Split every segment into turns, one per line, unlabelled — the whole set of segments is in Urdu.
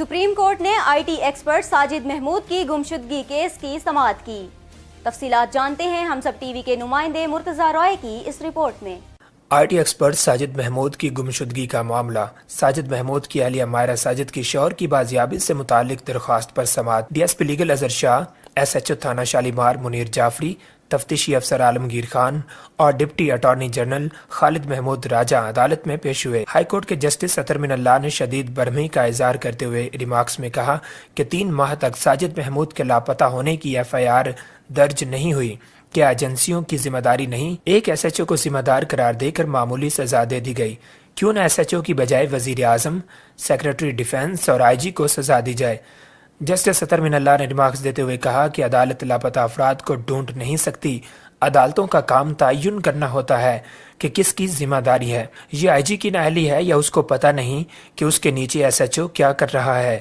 سپریم کورٹ نے I T expert Sajid Mahmood کی گمشدگی کیس کی سماعت کی۔ تفصیلات جانتے ہیں ہم سب ٹی وی کے نمائندے مرتضی رائے کی اس رپورٹ میں۔
I T expert Sajid Mahmood کی گمشدگی کا معاملہ۔ ساجد محمود کی اہلیہ ماہرہ ساجد کی شوہر کی بازیابی سے متعلق درخواست پر سماعت۔ D S P legal Azhar Shah, S H O تھانہ شالیمار منیر جعفری، تفتیشی افسر عالمگیر خان اور deputy attorney general Khalid Mahmood Raja عدالت میں پیش ہوئے۔ ہائی کورٹ کے جسٹس اطہر من اللہ نے شدید برہمی کا اظہار کرتے ہوئے ریمارکس میں کہا کہ 3 ماہ تک ساجد محمود کے لاپتہ ہونے کی ایف آئی آر درج نہیں ہوئی۔ کیا ایجنسیوں کی ذمہ داری نہیں؟ ایک ایس ایچ او کو ذمہ دار قرار دے کر معمولی سزا دے دی گئی، کیوں نہ ایس ایچ او کی بجائے وزیر اعظم، سیکرٹری ڈیفنس اور آئی جی کو سزا دی جائے؟ جسٹس اطہر من اللہ نے ریمارکس دیتے ہوئے کہا کہ عدالت لاپتہ افراد کو ڈھونڈ نہیں سکتی، عدالتوں کا کام تعین کرنا ہوتا ہے کہ کس کی ذمہ داری ہے۔ یہ آئی جی کی نااہلی ہے یا اس کو پتہ نہیں کہ اس کے نیچے ایس ایچ او کیا کر رہا ہے؟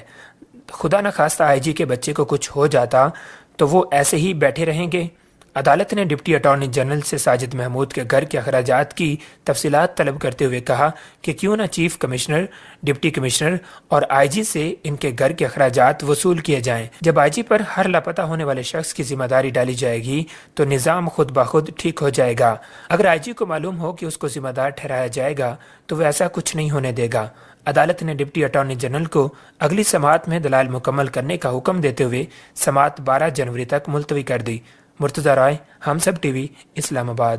خدا نخواستہ آئی جی کے بچے کو کچھ ہو جاتا تو وہ ایسے ہی بیٹھے رہیں گے؟ عدالت نے ڈپٹی اٹارنی جنرل سے ساجد محمود کے گھر کے اخراجات کی تفصیلات طلب کرتے ہوئے کہا کہ کیوں نہ چیف کمشنر، ڈپٹی کمشنر اور آئی جی سے ان کے گھر کے اخراجات وصول کیے جائیں۔ جب آئی جی پر ہر لاپتہ ہونے والے شخص کی ذمہ داری ڈالی جائے گی تو نظام خود بخود ٹھیک ہو جائے گا۔ اگر آئی جی کو معلوم ہو کہ اس کو ذمہ دار ٹھہرایا جائے گا تو وہ ایسا کچھ نہیں ہونے دے گا۔ عدالت نے ڈپٹی اٹارنی جنرل کو اگلی سماعت میں دلائل مکمل کرنے کا حکم دیتے ہوئے سماعت 12 جنوری تک ملتوی کر دی۔ مرتضی رائے، ہم سب ٹی وی، اسلام آباد۔